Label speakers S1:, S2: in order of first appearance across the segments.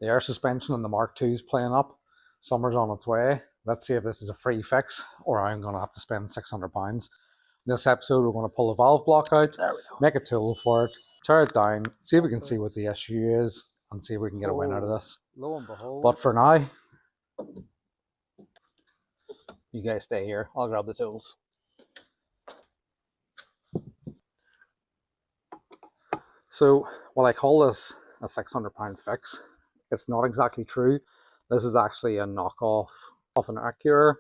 S1: The air suspension on the Mark II is playing up. Summer's on its way. Let's see if this is a free fix or I'm going to have to spend £600. In this episode, we're going to pull the valve block out, make a tool for it, tear it down, see if we can see what the issue is, and see if we can get a win out of this.
S2: Lo and behold.
S1: But for now, you guys stay here. I'll grab the tools. So, while I call this a £600 fix, it's not exactly true. This is actually a knockoff of an Acura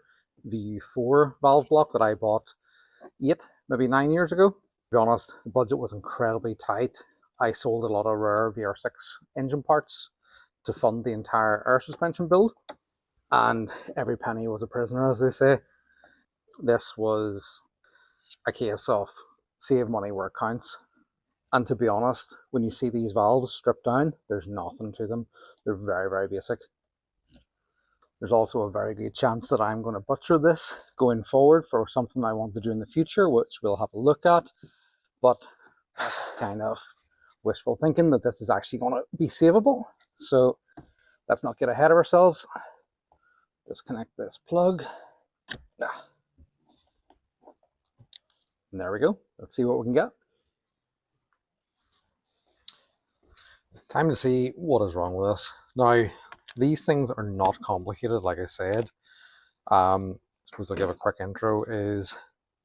S1: VU4 valve block that I bought 8, maybe 9 years ago. To be honest, the budget was incredibly tight. I sold a lot of rare VR6 engine parts to fund the entire air suspension build, and every penny was a prisoner, as they say. This was a case of save money where it counts. And to be honest, when you see these valves stripped down, there's nothing to them. They're very, very basic. There's also a very good chance that I'm going to butcher this going forward for something I want to do in the future, which we'll have a look at. But that's kind of wishful thinking that this is actually going to be savable. So let's not get ahead of ourselves. Disconnect this plug. And there we go. Let's see what we can get. Time to see what is wrong with this. Now, these things are not complicated, like I said. I suppose I'll give a quick intro. Is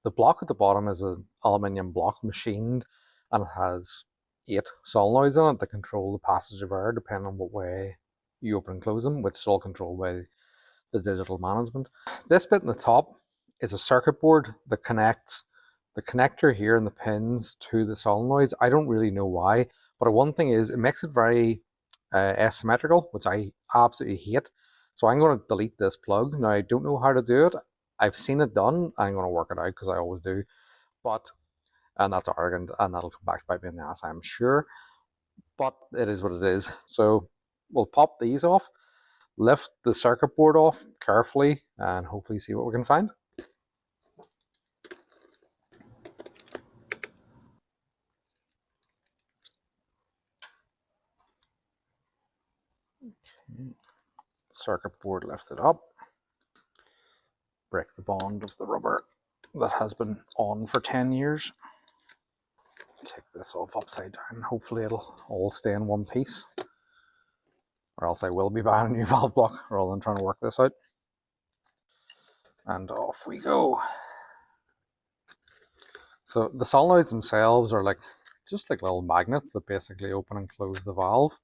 S1: the block at the bottom is an aluminium block machined, and it has 8 solenoids on it that control the passage of air depending on what way you open and close them, which is all controlled by the digital management. This bit in the top is a circuit board that connects the connector here and the pins to the solenoids. I don't really know why, but one thing is it makes it very asymmetrical, which I absolutely hate. So I'm going to delete this plug. Now, I don't know how to do it. I've seen it done. I'm going to work it out because I always do. And that's arrogant, and that'll come back to bite me in the ass, I'm sure. But it is what it is. So we'll pop these off, lift the circuit board off carefully, and hopefully see what we can find. Circuit board lifted up. Break the bond of the rubber that has been on for 10 years. Take this off upside down. Hopefully it'll all stay in one piece. Or else I will be buying a new valve block rather than trying to work this out. And off we go. So the solenoids themselves are just like little magnets that basically open and close the valve.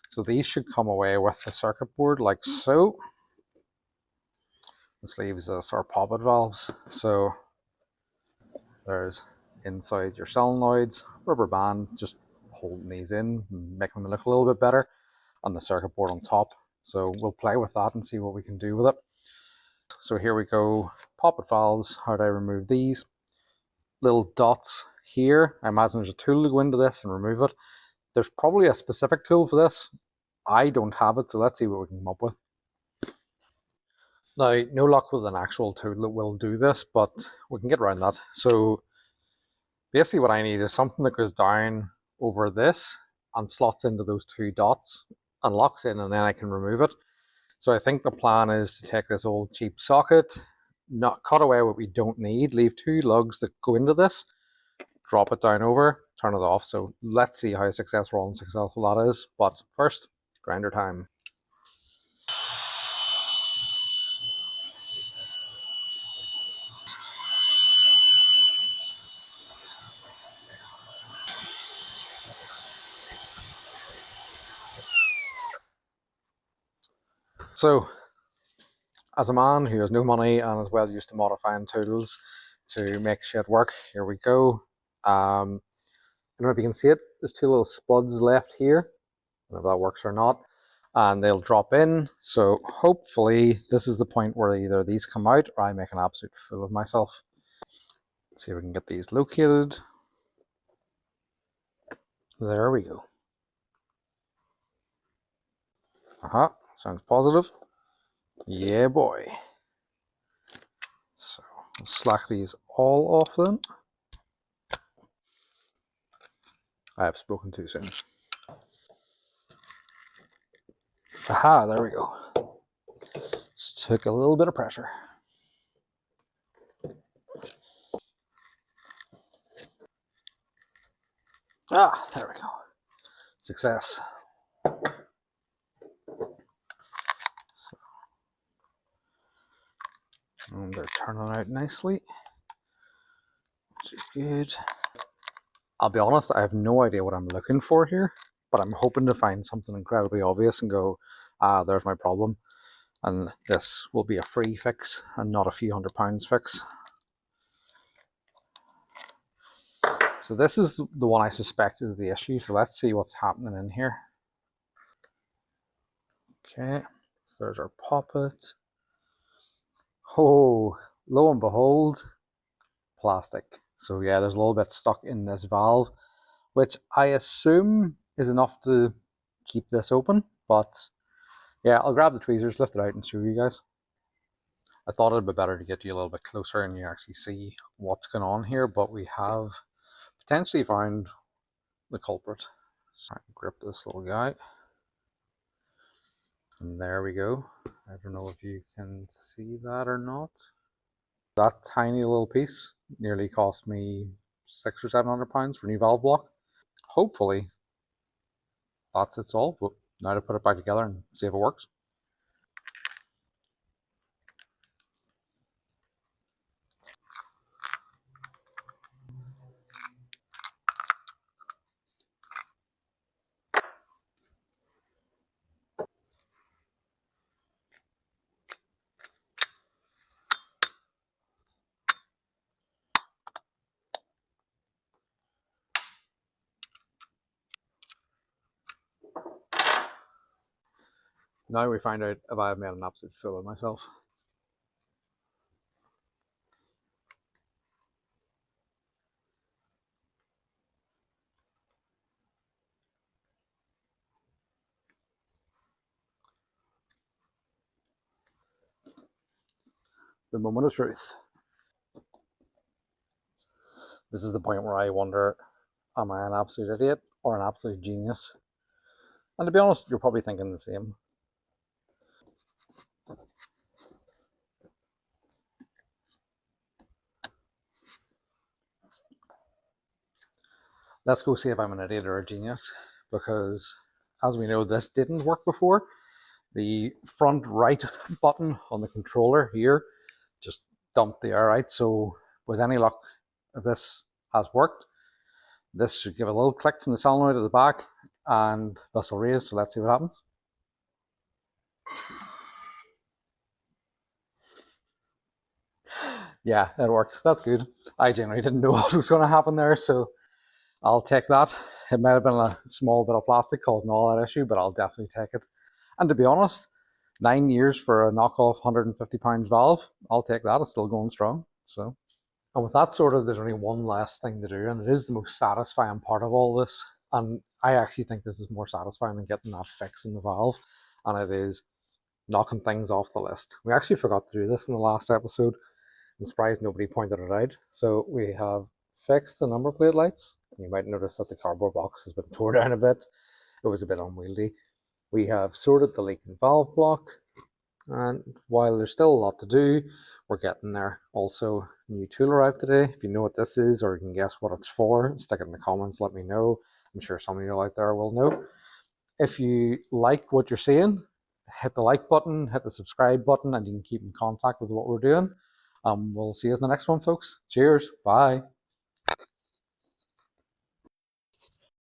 S1: So these should come away with the circuit board like so. This leaves us our poppet valves. So there's inside your solenoids, rubber band, just holding these in, making them look a little bit better, and the circuit board on top. So we'll play with that and see what we can do with it. So here we go, poppet valves. How do I remove these? Little dots here. I imagine there's a tool to go into this and remove it. There's probably a specific tool for this. I don't have it, so let's see what we can come up with. Now, no luck with an actual tool that will do this, but we can get around that. So basically what I need is something that goes down over this and slots into those 2 dots and locks in, and then I can remove it. So I think the plan is to take this old cheap socket, not cut away what we don't need, leave 2 lugs that go into this, drop it down over, turn it off. So let's see how successful or unsuccessful that is. But first, grinder time. So, as a man who has no money and is well used to modifying tools to make shit work, here we go. I don't know if you can see it. There's 2 little spuds left here. I don't know if that works or not. And they'll drop in. So hopefully this is the point where either these come out or I make an absolute fool of myself. Let's see if we can get these located. There we go. Sounds positive. Yeah, boy. So let's slack these all off then. I have spoken too soon. Aha, there we go. Just took a little bit of pressure. Ah, there we go. Success. And they're turning out nicely, which is good. I'll be honest, I have no idea what I'm looking for here, but I'm hoping to find something incredibly obvious and go, ah, there's my problem. And this will be a free fix and not a few £100 fix. So this is the one I suspect is the issue. So let's see what's happening in here. Okay, so there's our poppet. Oh, lo and behold, plastic. So yeah, there's a little bit stuck in this valve, which I assume is enough to keep this open. But yeah, I'll grab the tweezers, lift it out and show you guys. I thought it'd be better to get you a little bit closer and you actually see what's going on here, but we have potentially found the culprit. So grip this little guy. And there we go. I don't know if you can see that or not. That tiny little piece nearly cost me £600 or £700 for a new valve block. Hopefully that's it solved. But now to put it back together and see if it works. Now we find out if I have made an absolute fool of myself. The moment of truth. This is the point where I wonder, am I an absolute idiot or an absolute genius? And to be honest, you're probably thinking the same. Let's go see if I'm an idiot or a genius, because as we know, this didn't work before. The front right button on the controller here just dumped the air out. So with any luck, if this has worked, this should give a little click from the solenoid at the back and this will raise. So let's see what happens. Yeah, it worked. That's good. I genuinely didn't know what was going to happen there, so I'll take that. It might have been a small bit of plastic causing all that issue, but I'll definitely take it. And to be honest, 9 years for a knockoff £150 valve, I'll take that. It's still going strong. So, and with that sorted, there's only one last thing to do, and it is the most satisfying part of all this. And I actually think this is more satisfying than getting that fix in the valve, and it is knocking things off the list. We actually forgot to do this in the last episode. I'm surprised nobody pointed it out. So we have fixed the number plate lights. You might notice that the cardboard box has been torn down a bit. It was a bit unwieldy. We have sorted the leaking valve block. And while there's still a lot to do, we're getting there. Also, a new tool arrived today. If you know what this is or you can guess what it's for, stick it in the comments, let me know. I'm sure some of you out there will know. If you like what you're seeing, hit the like button, hit the subscribe button, and you can keep in contact with what we're doing. We'll see you in the next one, folks. Cheers. Bye.